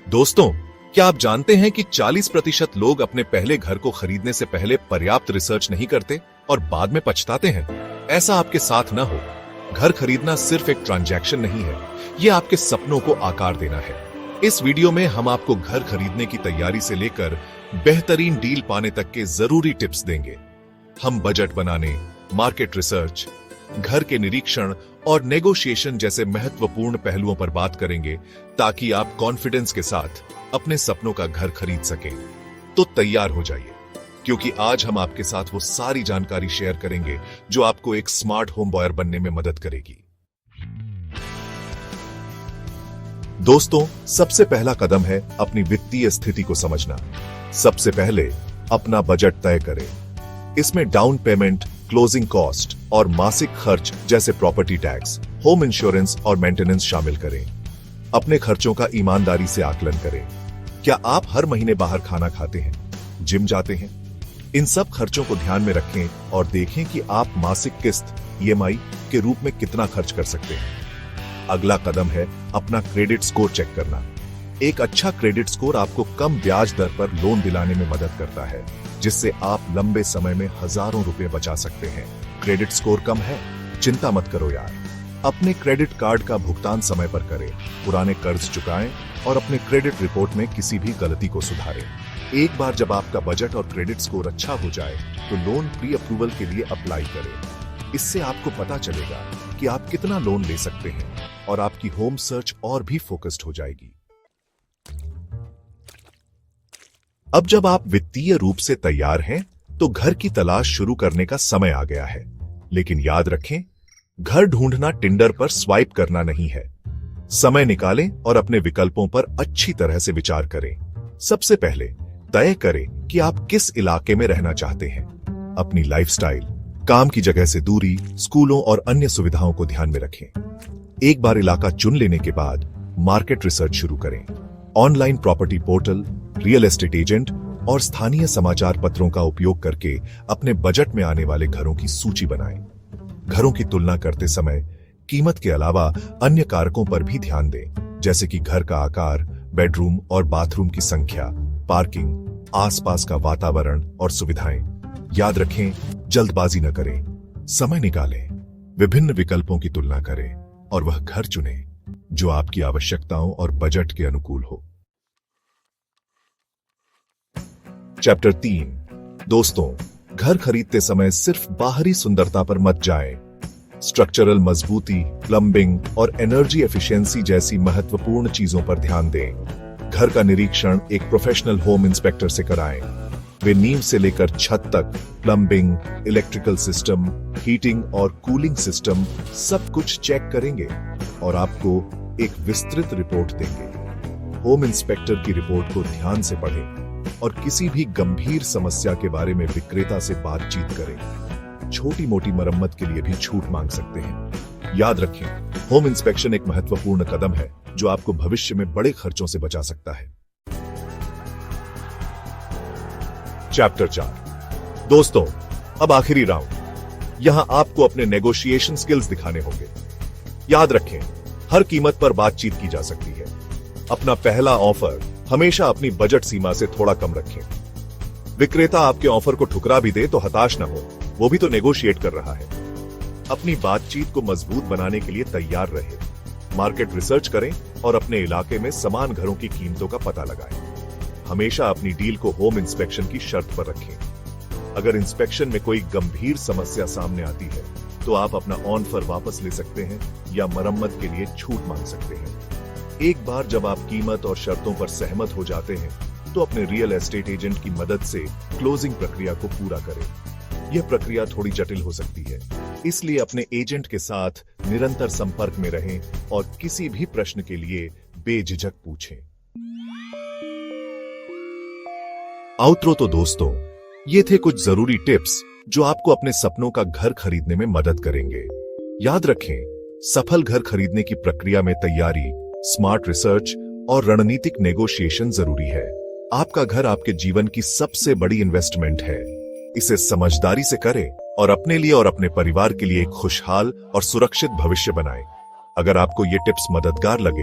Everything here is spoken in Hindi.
दोस्तों, क्या आप जानते हैं कि 40% लोग अपने पहले घर को खरीदने से पहले पर्याप्त रिसर्च नहीं करते और बाद में पछताते हैं? ऐसा आपके साथ न हो। घर खरीदना सिर्फ एक ट्रांजैक्शन नहीं है, यह आपके सपनों को आकार देना है। इस वीडियो में हम आपको घर खरीदने की तैयारी से लेकर बेहतरीन डील पाने तक के जरूरी टिप्स देंगे। हम बजट बनाने, मार्केट रिसर्च, घर के निरीक्षण और नेगोशिएशन जैसे महत्वपूर्ण पहलुओं पर बात करेंगे ताकि आप कॉन्फिडेंस के साथ अपने सपनों का घर खरीद सकें। तो तैयार हो जाइए, क्योंकि आज हम आपके साथ वो सारी जानकारी शेयर करेंगे जो आपको एक स्मार्ट होम बॉयर बनने में मदद करेगी। दोस्तों, सबसे पहला कदम है अपनी वित्तीय स्थिति को समझना। सबसे पहले अपना बजट तय करें। इसमें डाउन पेमेंट, क्लोजिंग कॉस्ट और मासिक खर्च जैसे प्रॉपर्टी टैक्स, होम इंश्योरेंस और मेंटेनेंस शामिल करें। अपने खर्चों का ईमानदारी से आकलन करें। क्या आप हर महीने बाहर खाना खाते हैं, जिम जाते हैं? इन सब खर्चों को ध्यान में रखें और देखें कि आप मासिक किस्त EMI के रूप में कितना खर्च कर सकते हैं। अगला कदम है अपना क्रेडिट स्कोर चेक करना। एक अच्छा क्रेडिट स्कोर आपको कम ब्याज दर पर लोन दिलाने में मदद करता है, जिससे आप लंबे समय में हजारों रुपए बचा सकते हैं। क्रेडिट स्कोर कम है, चिंता मत करो यार। अपने क्रेडिट कार्ड का भुगतान समय पर करें, पुराने कर्ज चुकाएं और अपने क्रेडिट रिपोर्ट में किसी भी गलती को सुधारें। एक बार जब आपका बजट और क्रेडिट स्कोर अच्छा हो जाए तो लोन प्री अप्रूवल के लिए अप्लाई करें। इससे आपको पता चलेगा कि आप कितना लोन ले सकते हैं और आपकी होम सर्च और भी फोकस्ड हो जाएगी। अब जब आप वित्तीय रूप से तैयार हैं, तो घर की तलाश शुरू करने का समय आ गया है। लेकिन याद रखें, घर ढूंढना टिंडर पर स्वाइप करना नहीं है। समय निकालें और अपने विकल्पों पर अच्छी तरह से विचार करें। सबसे पहले तय करें कि आप किस इलाके में रहना चाहते हैं। अपनी लाइफस्टाइल, काम की जगह से दूरी, स्कूलों और अन्य सुविधाओं को ध्यान में रखें। एक बार इलाका चुन लेने के बाद मार्केट रिसर्च शुरू करें। Online property portal, real estate agent और स्थानीय समाचार पत्रों का उपयोग करके अपने बजट में आने वाले घरों की सूची बनाएं। घरों की तुलना करते समय कीमत के अलावा अन्य कारकों पर भी ध्यान दें, जैसे कि घर का आकार, बेडरूम और बाथरूम की संख्या, पार्किंग, आसपास का वातावरण और सुविधाएं। याद रखें, जल्दबाजी न करें। समय निकालें, विभिन्न विकल्पों की तुलना करें और वह घर चुनें जो आपकी आवश्यकताओं और बजट के अनुकूल हो। चैप्टर 3। दोस्तों, घर खरीदते समय सिर्फ बाहरी सुंदरता पर मत जाएं। स्ट्रक्चरल मजबूती, प्लम्बिंग और एनर्जी एफिशिएंसी जैसी महत्वपूर्ण चीजों पर ध्यान दें। घर का निरीक्षण एक प्रोफेशनल होम इंस्पेक्टर से कराएं। वे नींव से लेकर छत तक प्लम्बिंग, इलेक्ट्रिकल सिस्टम, हीटिंग और कूलिंग सिस्टम सब कुछ चेक करेंगे और आपको एक विस्तृत रिपोर्ट देंगे। होम इंस्पेक्टर की रिपोर्ट को ध्यान से पढ़ें और किसी भी गंभीर समस्या के बारे में विक्रेता से बातचीत करें। छोटी मोटी मरम्मत के लिए भी छूट मांग सकते हैं। याद रखें, होम इंस्पेक्शन एक महत्वपूर्ण कदम है जो आपको भविष्य में बड़े खर्चों से बचा सकता है। चैप्टर 4। दोस्तों, अब आखिरी राउंड। यहां आपको अपने नेगोशिएशन स्किल्स दिखाने होंगे। याद रखें, हर कीमत पर बातचीत की जा सकती है। अपना पहला ऑफर हमेशा अपनी बजट सीमा से थोड़ा कम रखें। विक्रेता आपके ऑफर को ठुकरा भी दे तो हताश न हो, वो भी तो नेगोशिएट कर रहा है। अपनी बातचीत को मजबूत बनाने के लिए तैयार रहें। मार्केट रिसर्च करें और अपने इलाके में समान घरों की कीमतों का पता लगाएं। हमेशा अपनी डील को होम इंस्पेक्शन की शर्त पर रखें। अगर इंस्पेक्शन में कोई गंभीर समस्या सामने आती है तो आप अपना ऑफर वापस ले सकते हैं या मरम्मत के लिए छूट मांग सकते हैं। एक बार जब आप कीमत और शर्तों पर सहमत हो जाते हैं तो अपने रियल एस्टेट एजेंट की मदद से क्लोजिंग प्रक्रिया को पूरा करें। यह प्रक्रिया थोड़ी जटिल हो सकती है, इसलिए अपने एजेंट के साथ निरंतर संपर्क में रहें और किसी भी प्रश्न के लिए बेझिझक पूछें। आउटरो तो दोस्तों, ये थे कुछ जरूरी टिप्स जो आपको अपने सपनों का घर खरीदने में मदद करेंगे। याद रखें, सफल घर खरीदने की प्रक्रिया में तैयारी, स्मार्ट रिसर्च और रणनीतिक नेगोशिएशन जरूरी है। आपका घर आपके जीवन की सबसे बड़ी इन्वेस्टमेंट है। इसे समझदारी से करें और अपने लिए और अपने परिवार के लिए एक खुशहाल और सुरक्षित भविष्य बनाएं। अगर आपको ये टिप्स मददगार लगे